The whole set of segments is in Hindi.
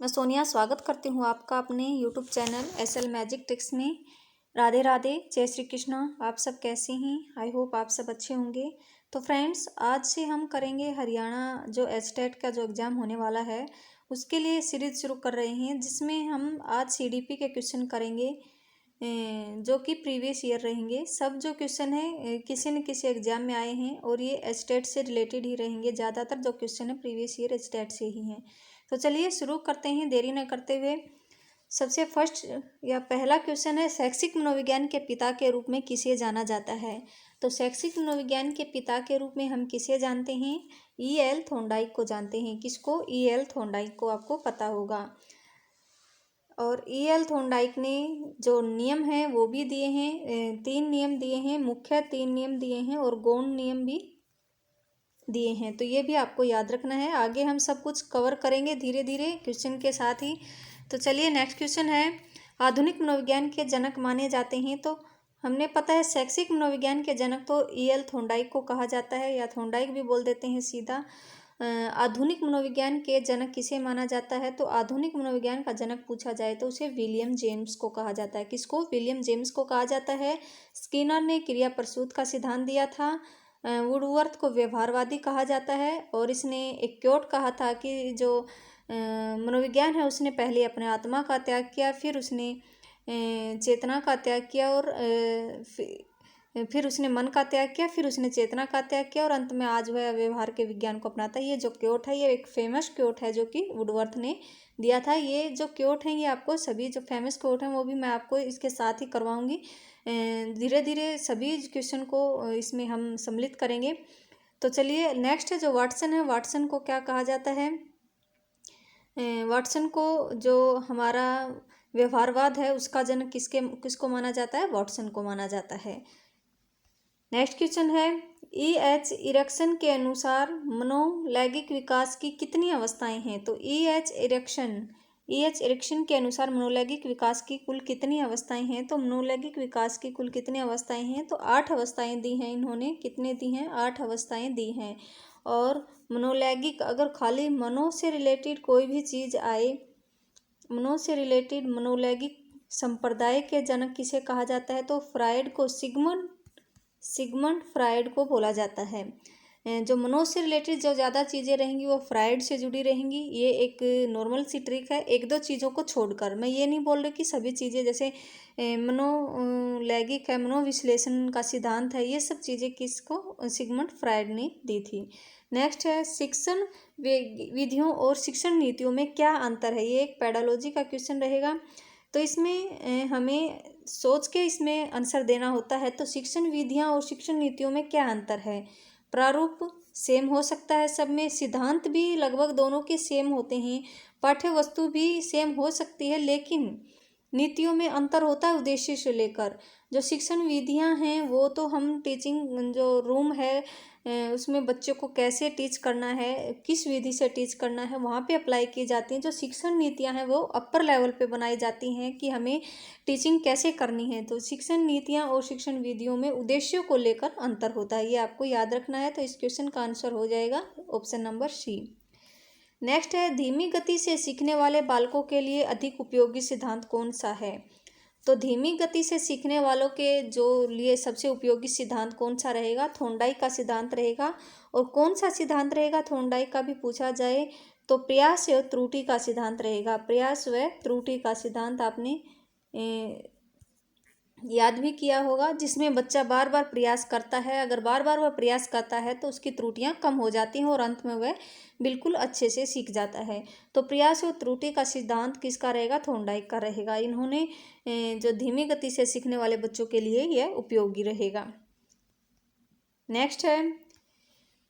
मैं सोनिया स्वागत करती हूँ आपका अपने YouTube channel SL magic tricks में। राधे राधे, जय श्री कृष्णा। आप सब कैसे हैं? आई होप आप सब अच्छे होंगे। तो फ्रेंड्स, आज से हम करेंगे हरियाणा जो एचटेट का जो एग्ज़ाम होने वाला है उसके लिए सीरीज शुरू कर रहे हैं, जिसमें हम आज सीडीपी के क्वेश्चन करेंगे जो कि प्रीवियस ईयर रहेंगे। सब जो क्वेश्चन है किसी न किसी एग्ज़ाम में आए हैं और ये एचटेट से रिलेटेड ही रहेंगे। ज़्यादातर जो क्वेश्चन है प्रीवियस ईयर एचटेट से ही हैं। तो चलिए शुरू करते हैं देरी न करते हुए। सबसे फर्स्ट या पहला क्वेश्चन है, शैक्षिक मनोविज्ञान के पिता के रूप में किसे जाना जाता है? तो शैक्षिक मनोविज्ञान के पिता के रूप में हम किसे जानते हैं? E.L. थॉर्नडाइक को जानते हैं। किसको? E.L. थॉर्नडाइक को, आपको पता होगा। और E.L. थॉर्नडाइक ने जो नियम हैं वो भी दिए हैं, 3 नियम दिए हैं, मुख्य 3 नियम दिए हैं और गौण नियम भी दिए हैं। तो ये भी आपको याद रखना है। आगे हम सब कुछ कवर करेंगे धीरे धीरे क्वेश्चन के साथ ही। तो चलिए नेक्स्ट क्वेश्चन है, आधुनिक मनोविज्ञान के जनक माने जाते हैं। तो हमने पता है शैक्षिक मनोविज्ञान के जनक तो E.L. थॉर्नडाइक को कहा जाता है, या थॉर्नडाइक भी बोल देते हैं सीधा। आधुनिक मनोविज्ञान के जनक किसे माना जाता है? तो आधुनिक मनोविज्ञान का जनक पूछा जाए तो उसे विलियम जेम्स को कहा जाता है। किसको? विलियम जेम्स को कहा जाता है। स्किनर ने क्रिया प्रसूत का सिद्धांत दिया था। वुडवर्थ को व्यवहारवादी कहा जाता है। और इसने एक क्योट कहा था कि जो मनोविज्ञान है उसने पहले अपने आत्मा का त्याग किया, फिर उसने चेतना का त्याग किया, और फिर उसने मन का त्याग किया, फिर उसने चेतना का त्याग किया, और अंत में आज वह व्यवहार के विज्ञान को अपनाता है। ये जो क्योट है ये एक फेमस क्योट है जो कि वुडवर्थ ने दिया था। ये जो क्योट है ये आपको सभी जो फेमस क्योट हैं वो भी मैं आपको इसके साथ ही करवाऊंगी। धीरे धीरे सभी क्वेश्चन को इसमें हम सम्मिलित करेंगे। तो चलिए नेक्स्ट है जो वाटसन है, वाटसन को क्या कहा जाता है? वाटसन को जो हमारा व्यवहारवाद है उसका जनक किसको माना जाता है? वाटसन को माना जाता है। नेक्स्ट क्वेश्चन है, E.H. इरेक्शन के अनुसार मनोलैंगिक विकास की कितनी अवस्थाएं हैं? तो E.H. इरेक्शन के अनुसार मनोलैंगिक विकास की कुल कितनी अवस्थाएं हैं? तो मनोलैंगिक विकास की कुल कितनी अवस्थाएं हैं? तो 8 अवस्थाएं दी हैं इन्होंने। कितने दी हैं? 8 अवस्थाएं दी हैं। और मनोलैंगिक, अगर खाली मनो से रिलेटेड कोई भी चीज़ आए, मनो से रिलेटेड मनोलैंगिक संप्रदाय के जनक किसे कहा जाता है? तो फ्राइड को, सिगमंड फ्राइड को बोला जाता है। जो मनो से रिलेटेड जो ज़्यादा चीज़ें रहेंगी वो फ्राइड से जुड़ी रहेंगी। ये एक नॉर्मल सी ट्रिक है, एक दो चीज़ों को छोड़कर। मैं ये नहीं बोल रही कि सभी चीज़ें, जैसे मनोलैंगिक है, मनोविश्लेषण का सिद्धांत है, ये सब चीज़ें किसको? सिगमंड फ्राइड ने दी थी। नेक्स्ट है, शिक्षण विधियों और शिक्षण नीतियों में क्या अंतर है? ये एक पेडालॉजी का क्वेश्चन रहेगा। तो इसमें हमें सोच के इसमें आंसर देना होता है। तो शिक्षण विधियाँ और शिक्षण नीतियों में क्या अंतर है? प्रारूप सेम हो सकता है सब में, सिद्धांत भी लगभग दोनों के सेम होते हैं, पाठ्य वस्तु भी सेम हो सकती है, लेकिन नीतियों में अंतर होता है उद्देश्य से लेकर। जो शिक्षण विधियां हैं वो तो हम टीचिंग जो रूम है उसमें बच्चों को कैसे टीच करना है, किस विधि से टीच करना है, वहाँ पे अप्लाई की जाती हैं। जो शिक्षण नीतियाँ हैं वो अपर लेवल पे बनाई जाती हैं कि हमें टीचिंग कैसे करनी है। तो शिक्षण नीतियाँ और शिक्षण विधियों में उद्देश्यों को लेकर अंतर होता है, ये आपको याद रखना है। तो इस क्वेश्चन का आंसर हो जाएगा ऑप्शन नंबर सी। नेक्स्ट है, धीमी गति से सीखने वाले बालकों के लिए अधिक उपयोगी सिद्धांत कौन सा है? तो धीमी गति से सीखने वालों के जो लिए सबसे उपयोगी सिद्धांत कौन सा रहेगा? थॉर्नडाइक का सिद्धांत रहेगा। और कौन सा सिद्धांत रहेगा थॉर्नडाइक का भी पूछा जाए तो प्रयास व त्रुटि का सिद्धांत रहेगा। प्रयास व त्रुटि का सिद्धांत आपने याद भी किया होगा, जिसमें बच्चा बार बार प्रयास करता है। अगर बार बार वह प्रयास करता है तो उसकी त्रुटियां कम हो जाती हैं और अंत में वह बिल्कुल अच्छे से सीख जाता है। तो प्रयास और त्रुटि का सिद्धांत किसका रहेगा? थॉर्नडाइक का रहेगा। इन्होंने जो धीमी गति से सीखने वाले बच्चों के लिए यह उपयोगी रहेगा। नेक्स्ट है,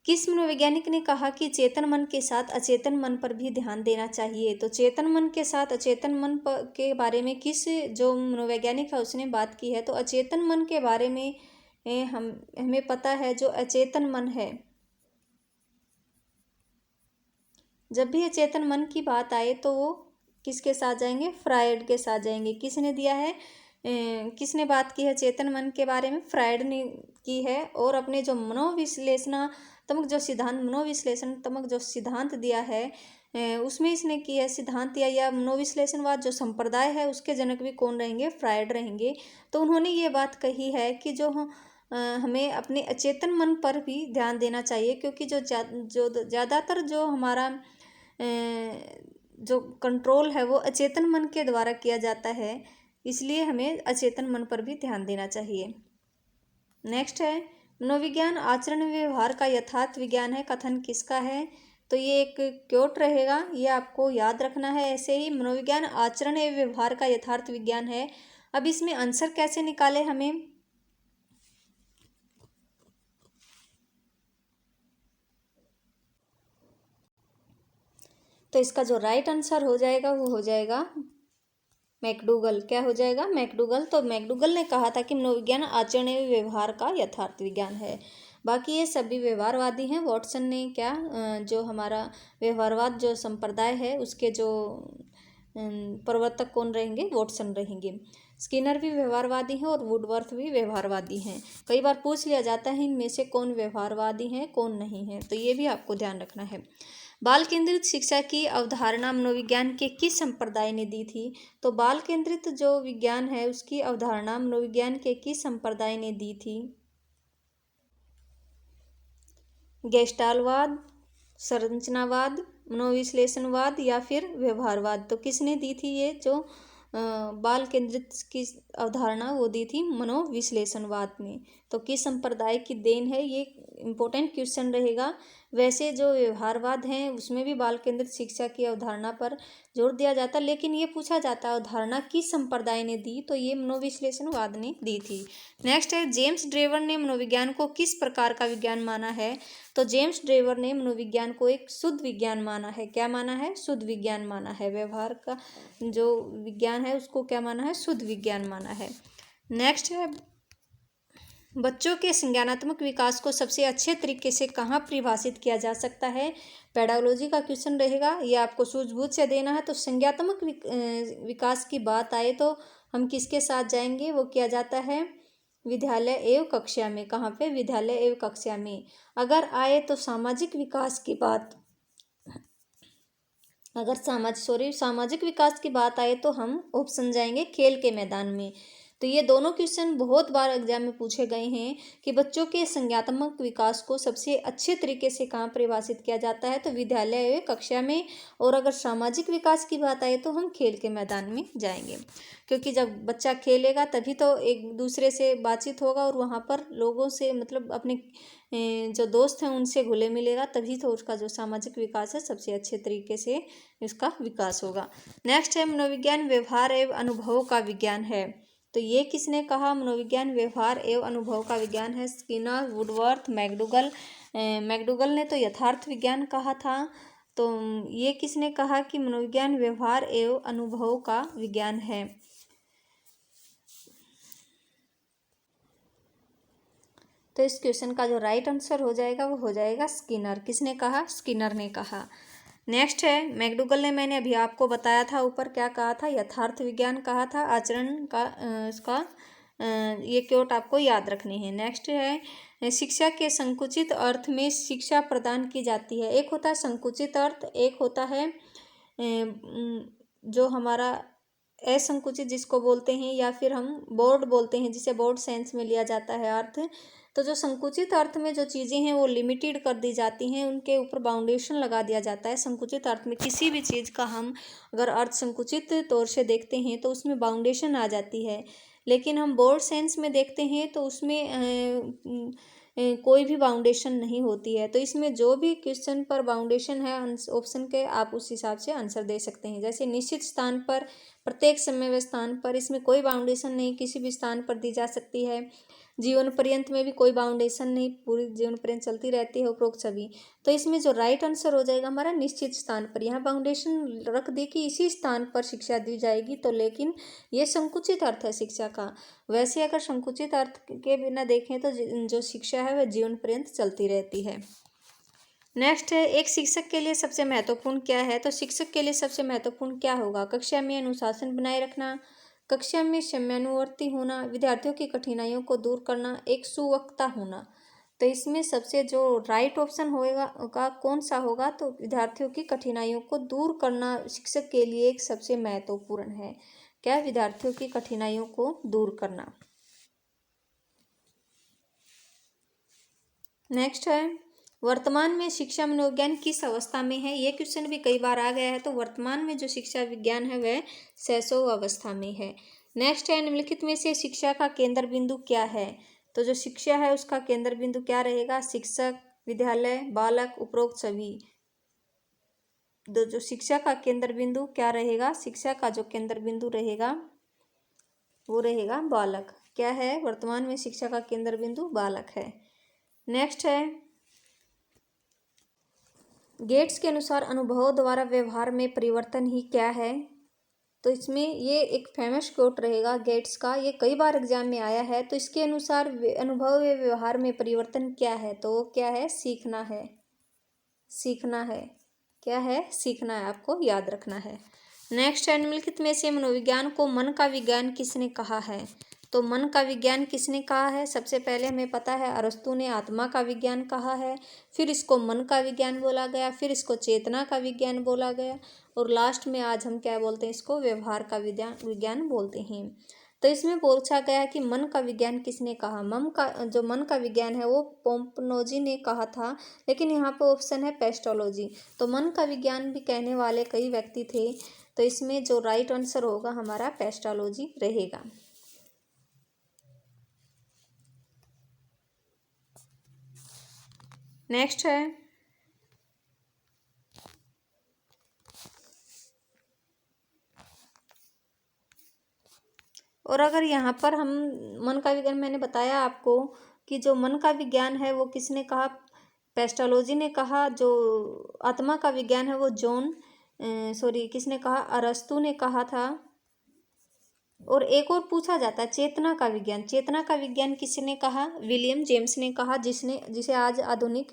किस मनोवैज्ञानिक ने कहा कि चेतन मन के साथ अचेतन मन पर भी ध्यान देना चाहिए? तो चेतन मन के साथ अचेतन मन के बारे में किस जो मनोवैज्ञानिक है उसने बात की है? तो अचेतन मन के बारे में हमें पता है, जो अचेतन मन है, जब भी अचेतन मन की बात आए तो वो किसके साथ जाएंगे? फ्राइड के साथ जाएंगे। किसने दिया है, किसने बात की है चेतन मन के बारे में? फ्राइड ने की है। और अपने जो मनोविश्लेषणात्मक जो सिद्धांत दिया है उसमें इसने की है सिद्धांत या मनोविश्लेषणवाद जो संप्रदाय है उसके जनक भी कौन रहेंगे, फ्रायड रहेंगे। तो उन्होंने ये बात कही है कि जो हमें अपने अचेतन मन पर भी ध्यान देना चाहिए, क्योंकि जो ज़्यादातर जो हमारा जो कंट्रोल है वो अचेतन मन के द्वारा किया जाता है, इसलिए हमें अचेतन मन पर भी ध्यान देना चाहिए। नेक्स्ट है मनोविज्ञान आचरण व्यवहार का यथार्थ विज्ञान है, कथन किसका है? तो ये एक क्योट रहेगा, ये आपको याद रखना है। ऐसे ही मनोविज्ञान आचरण एवं व्यवहार का यथार्थ विज्ञान है। अब इसमें आंसर कैसे निकाले हमें? तो इसका जो राइट आंसर हो जाएगा वो हो जाएगा मैकडूगल। क्या हो जाएगा? मैकडूगल। तो मैकडूगल ने कहा था कि मनोविज्ञान आचरण एवं व्यवहार का यथार्थ विज्ञान है। बाकी ये सभी व्यवहारवादी हैं। वॉटसन ने क्या जो हमारा व्यवहारवाद जो संप्रदाय है उसके जो प्रवर्तक कौन रहेंगे? वॉटसन रहेंगे। स्किनर भी व्यवहारवादी हैं और वुडवर्थ भी व्यवहारवादी हैं। कई बार पूछ लिया जाता है इनमें से कौन व्यवहारवादी हैं कौन नहीं है, तो ये भी आपको ध्यान रखना है। बाल केंद्रित शिक्षा की अवधारणा मनोविज्ञान के किस संप्रदाय ने दी थी? तो बाल केंद्रित जो विज्ञान है उसकी अवधारणा मनोविज्ञान के किस संप्रदाय ने दी थी? गेस्टालवाद, संरचनावाद, मनोविश्लेषणवाद या फिर व्यवहारवाद। तो किसने दी थी ये जो बाल केंद्रित की अवधारणा? वो दी थी मनोविश्लेषणवाद ने। तो किस संप्रदाय की देन है? ये इम्पोर्टेंट क्वेश्चन रहेगा। वैसे जो व्यवहारवाद हैं उसमें भी बाल केंद्रित शिक्षा की अवधारणा पर जोर दिया जाता, लेकिन ये पूछा जाता अवधारणा किस संप्रदाय ने दी? तो ये मनोविश्लेषणवाद ने दी थी। नेक्स्ट है जेम्स ड्रेवर ने मनोविज्ञान को किस प्रकार का विज्ञान माना है? तो जेम्स ड्रेवर ने मनोविज्ञान को एक शुद्ध विज्ञान माना है। क्या माना है? शुद्ध विज्ञान माना है। व्यवहार का जो विज्ञान है उसको क्या माना है? शुद्ध विज्ञान माना है। नेक्स्ट है बच्चों के संज्ञानात्मक विकास को सबसे अच्छे तरीके से कहाँ परिभाषित किया जा सकता है? पेडागोलॉजी का क्वेश्चन रहेगा। ये आपको सूझबूझ से देना है। तो संज्ञानात्मक विकास की बात आए तो हम किसके साथ जाएंगे? वो किया जाता है विद्यालय एवं कक्षा में। कहाँ पे? विद्यालय एवं कक्षा में। अगर आए तो सामाजिक विकास की बात, अगर सामाजिक विकास की बात आए तो हम ऑप्शन जाएंगे खेल के मैदान में। तो ये दोनों क्वेश्चन बहुत बार एग्जाम में पूछे गए हैं कि बच्चों के संज्ञानात्मक विकास को सबसे अच्छे तरीके से कहाँ परिभाषित किया जाता है? तो विद्यालय एवं कक्षा में। और अगर सामाजिक विकास की बात आए तो हम खेल के मैदान में जाएंगे, क्योंकि जब बच्चा खेलेगा तभी तो एक दूसरे से बातचीत होगा और वहाँ पर लोगों से मतलब अपने जो दोस्त हैं उनसे घुले मिलेगा, तभी तो उसका जो सामाजिक विकास है सबसे अच्छे तरीके से इसका विकास होगा। नेक्स्ट है मनोविज्ञान व्यवहार एवं अनुभव का विज्ञान है। तो ये किसने कहा? मनोविज्ञान व्यवहार एवं अनुभव का विज्ञान है। Skinner, Woodworth, McDougall. मैकडूगल ने तो यथार्थ विज्ञान कहा था। तो ये किसने कहा कि मनोविज्ञान व्यवहार एवं अनुभव का विज्ञान है? तो इस क्वेश्चन का जो राइट आंसर हो जाएगा वो हो जाएगा स्किनर। किसने कहा? स्किनर ने कहा। नेक्स्ट है मैकडूगल ने, मैंने अभी आपको बताया था ऊपर क्या कहा था? यथार्थ विज्ञान कहा था। आचरण का इसका ये क्योट आपको याद रखनी है। नेक्स्ट है शिक्षा के संकुचित अर्थ में शिक्षा प्रदान की जाती है। एक होता है संकुचित अर्थ, एक होता है जो हमारा असंकुचित जिसको बोलते हैं, या फिर हम बोर्ड बोलते हैं जिसे बोर्ड सेंस में लिया जाता है अर्थ। तो जो संकुचित अर्थ में जो चीज़ें हैं वो लिमिटेड कर दी जाती हैं, उनके ऊपर बाउंडेशन लगा दिया जाता है। संकुचित अर्थ में किसी भी चीज़ का हम अगर अर्थ संकुचित तौर से देखते हैं तो उसमें बाउंडेशन आ जाती है, लेकिन हम बोर्ड सेंस में देखते हैं तो उसमें कोई भी बाउंडेशन नहीं होती है। तो इसमें जो भी क्वेश्चन पर बाउंडेशन है ऑप्शन के, आप उस हिसाब से आंसर दे सकते हैं। जैसे निश्चित स्थान पर, प्रत्येक समय व स्थान पर, इसमें कोई बाउंडेशन नहीं, किसी भी स्थान पर दी जा सकती है। जीवन पर्यंत में भी कोई बाउंडेशन नहीं, पूरी जीवन पर्यंत चलती रहती है उपरोक्त सभी। तो इसमें जो राइट आंसर हो जाएगा हमारा निश्चित स्थान पर। यहाँ बाउंडेशन रख दी कि इसी स्थान पर शिक्षा दी जाएगी, तो लेकिन ये संकुचित अर्थ है शिक्षा का। वैसे अगर संकुचित अर्थ के बिना देखें तो जो शिक्षा है वह जीवन पर्यंत चलती रहती है। नेक्स्ट है एक शिक्षक के लिए सबसे महत्वपूर्ण क्या है? तो शिक्षक के लिए सबसे महत्वपूर्ण क्या होगा? कक्षा में अनुशासन बनाए रखना, कक्षा में समयानुवर्ती होना, विद्यार्थियों की कठिनाइयों को दूर करना, एक सुवक्ता होना। तो इसमें सबसे जो राइट ऑप्शन होएगा का कौन सा होगा, तो विद्यार्थियों की कठिनाइयों को दूर करना शिक्षक के लिए एक सबसे महत्वपूर्ण है। क्या? विद्यार्थियों की कठिनाइयों को दूर करना। नेक्स्ट है, वर्तमान में शिक्षा मनोविज्ञान किस अवस्था में है? ये क्वेश्चन भी कई बार आ गया है। तो वर्तमान में जो शिक्षा विज्ञान है वह शैशव अवस्था में है। नेक्स्ट है, निम्नलिखित में से शिक्षा का केंद्र बिंदु क्या है? तो जो शिक्षा है उसका केंद्र बिंदु क्या रहेगा? शिक्षक, विद्यालय, बालक, उपरोक्त सभी। जो शिक्षा का केंद्र बिंदु क्या रहेगा? शिक्षा का जो केंद्र बिंदु रहेगा वो रहेगा बालक। क्या है? वर्तमान में शिक्षा का केंद्र बिंदु बालक है। नेक्स्ट है, गेट्स के अनुसार अनुभव द्वारा व्यवहार में परिवर्तन ही क्या है? तो इसमें ये एक फेमस कोट रहेगा गेट्स का, ये कई बार एग्जाम में आया है। तो इसके अनुसार अनुभव या व्यवहार में परिवर्तन क्या है? तो वो क्या है? सीखना है। सीखना है। क्या है? सीखना है, आपको याद रखना है। नेक्स्ट है, निम्नलिखित में से मनोविज्ञान को मन का विज्ञान किसने कहा है? तो मन का विज्ञान किसने कहा है? सबसे पहले हमें पता है अरस्तु ने आत्मा का विज्ञान कहा है, फिर इसको मन का विज्ञान बोला गया, फिर इसको चेतना का विज्ञान बोला गया, और लास्ट में आज हम क्या बोलते हैं? इसको व्यवहार का विज्ञान बोलते हैं। तो इसमें पूछा गया कि मन का विज्ञान किसने कहा? मन का विज्ञान है वो पोम्पनोजी ने कहा था, लेकिन यहाँ पे ऑप्शन है पेस्टोलॉजी। तो मन का विज्ञान भी कहने वाले कई व्यक्ति थे। तो इसमें जो राइट आंसर होगा हमारा पेस्टोलॉजी रहेगा। नेक्स्ट है, और अगर यहाँ पर हम मन का विज्ञान, मैंने बताया आपको कि जो मन का विज्ञान है वो किसने कहा? पेस्टोलॉजी ने कहा। जो आत्मा का विज्ञान है वो किसने कहा? अरस्तु ने कहा था। और एक और पूछा जाता है चेतना का विज्ञान। चेतना का विज्ञान किसने कहा? विलियम जेम्स ने कहा, जिसे आज आधुनिक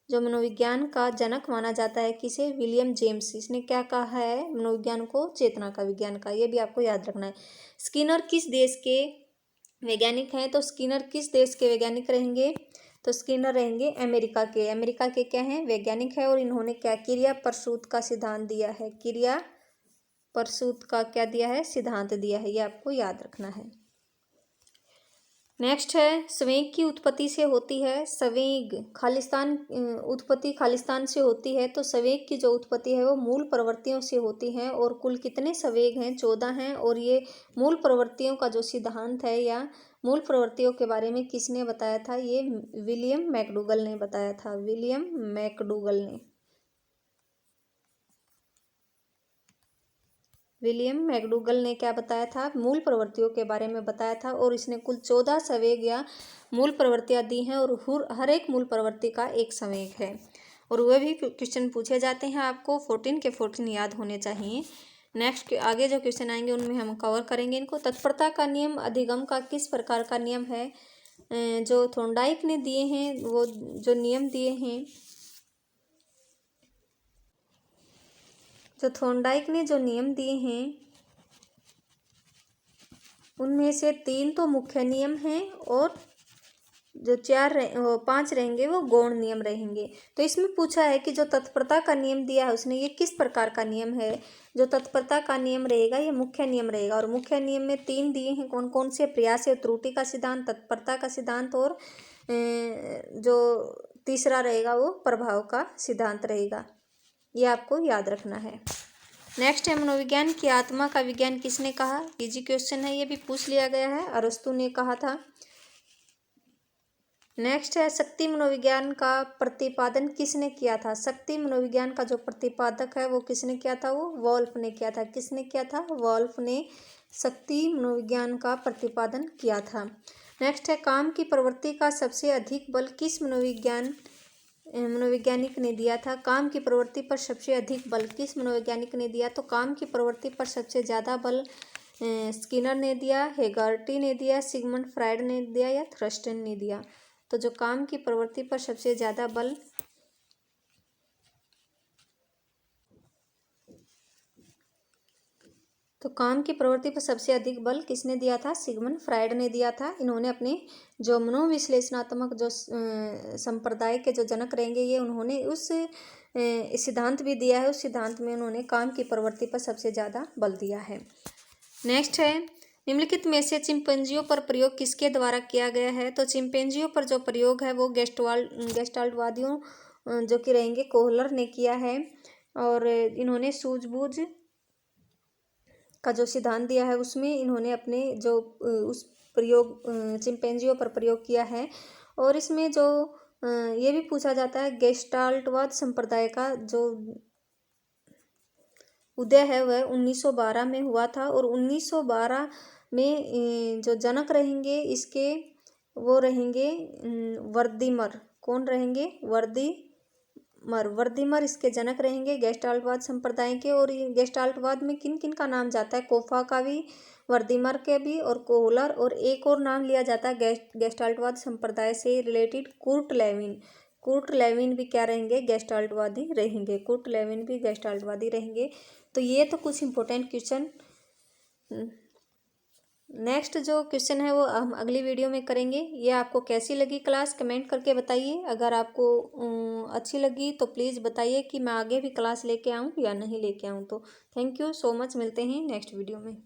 जो मनोविज्ञान का जनक माना जाता है। किसे? William James. इसने क्या कहा है मनोविज्ञान को? चेतना का विज्ञान का। ये भी आपको याद रखना है। स्किनर किस देश के वैज्ञानिक हैं? तो स्किनर किस देश के वैज्ञानिक रहेंगे? तो स्किनर रहेंगे अमेरिका के। अमेरिका के क्या हैं? वैज्ञानिक है। और इन्होंने क्या? क्रिया प्रसूत का सिद्धांत दिया है। क्रिया प्रसूत का क्या दिया है? सिद्धांत दिया है। ये आपको याद रखना है। नेक्स्ट है, संवेग की उत्पत्ति से होती है। संवेग उत्पत्ति खालिस्तान से होती है। तो संवेग की जो उत्पत्ति है वो मूल प्रवृत्तियों से होती है। और कुल कितने संवेग हैं? 14 हैं। और ये मूल प्रवृत्तियों का जो सिद्धांत है या मूल प्रवृत्तियों के बारे में किसने बताया था? ये विलियम मैकडूगल ने बताया था। विलियम मैकडूगल ने क्या बताया था? मूल प्रवृत्तियों के बारे में बताया था। और इसने कुल 14 संवेग या मूल प्रवृत्तियां दी हैं। और हर एक मूल प्रवृत्ति का एक संवेग है। और वह भी क्वेश्चन पूछे जाते हैं, आपको 14 के 14 याद होने चाहिए। नेक्स्ट आगे जो क्वेश्चन आएंगे उनमें हम कवर करेंगे इनको। तत्परता का नियम अधिगम का किस प्रकार का नियम है? जो थॉर्नडाइक ने दिए हैं, वो जो नियम दिए हैं, जो थॉर्नडाइक ने जो नियम दिए हैं उनमें से 3 तो मुख्य नियम हैं और जो 5 रहेंगे वो गौण नियम रहेंगे। तो इसमें पूछा है कि जो तत्परता का नियम दिया है उसने, ये किस प्रकार का नियम है? जो तत्परता का नियम रहेगा ये मुख्य नियम रहेगा। और मुख्य नियम में 3 दिए हैं। कौन कौन से? प्रयास या त्रुटि का सिद्धांत, तत्परता का सिद्धांत, और जो तीसरा रहेगा वो प्रभाव का सिद्धांत रहेगा। ये आपको याद रखना है। नेक्स्ट है, मनोविज्ञान की आत्मा का विज्ञान किसने कहा? इजी क्वेश्चन है, ये भी पूछ लिया गया है। अरस्तु ने कहा था। नेक्स्ट है, शक्ति मनोविज्ञान का प्रतिपादन किसने किया था? शक्ति मनोविज्ञान का जो प्रतिपादक है वो किसने किया था? वो वोल्फ ने किया था। किसने किया था? वोल्फ ने शक्ति मनोविज्ञान का प्रतिपादन किया था। नेक्स्ट है, काम की प्रवृत्ति का सबसे अधिक बल किस मनोवैज्ञानिक ने दिया था? काम की प्रवृत्ति पर सबसे अधिक बल किस मनोवैज्ञानिक ने दिया? तो काम की प्रवृत्ति पर सबसे ज़्यादा बल स्किनर ने दिया, हेगार्टी ने दिया, सिगमंड फ्रायड ने दिया, या थ्रस्टन ने दिया? तो जो काम की प्रवृत्ति पर सबसे ज़्यादा बल तो काम की प्रवृत्ति पर सबसे अधिक बल किसने दिया था? सिगमंड फ्रायड ने दिया था। इन्होंने अपने जो मनोविश्लेषणात्मक जो संप्रदाय के जो जनक रहेंगे, ये उन्होंने उस सिद्धांत भी दिया है। उस सिद्धांत में उन्होंने काम की प्रवृत्ति पर सबसे ज़्यादा बल दिया है। नेक्स्ट है, निम्नलिखित में से चिंपैंजियों पर प्रयोग किसके द्वारा किया गया है? तो चिंपैंजियों पर जो प्रयोग है वो गेस्टाल्टवादियों जो कि रहेंगे कोहलर ने किया है। और इन्होंने सूझबूझ का जो सिद्धांत दिया है उसमें इन्होंने अपने जो उस प्रयोग चिंपैंजियों पर प्रयोग किया है। और इसमें जो ये भी पूछा जाता है, गेस्टाल्टवाद संप्रदाय का जो उदय है वह 1912 में हुआ था। और 1912 में जो जनक रहेंगे इसके वो रहेंगे वर्दीमर। कौन रहेंगे? वर्दीमर इसके जनक रहेंगे गेस्टाल्टवाद संप्रदाय के। और ये गेस्टाल्टवाद में किन किन का नाम जाता है? कोफा का भी, वर्दीमर के भी और कोहलर, और एक और नाम लिया जाता है गेस्टाल्टवाद संप्रदाय से related, Kurt Lewin. Kurt Lewin भी क्या रहेंगे? गेस्टाल्टवादी रहेंगे। कुर्ट लेविन भी गेस्टाल्टवादी रहेंगे। तो ये तो कुछ इंपॉर्टेंट क्वेश्चन। नेक्स्ट जो क्वेश्चन है वो हम अगली वीडियो में करेंगे। ये आपको कैसी लगी क्लास कमेंट करके बताइए। अगर आपको अच्छी लगी तो प्लीज़ बताइए कि मैं आगे भी क्लास लेके आऊँ या नहीं लेके आऊँ। तो थैंक यू सो मच, मिलते हैं नेक्स्ट वीडियो में।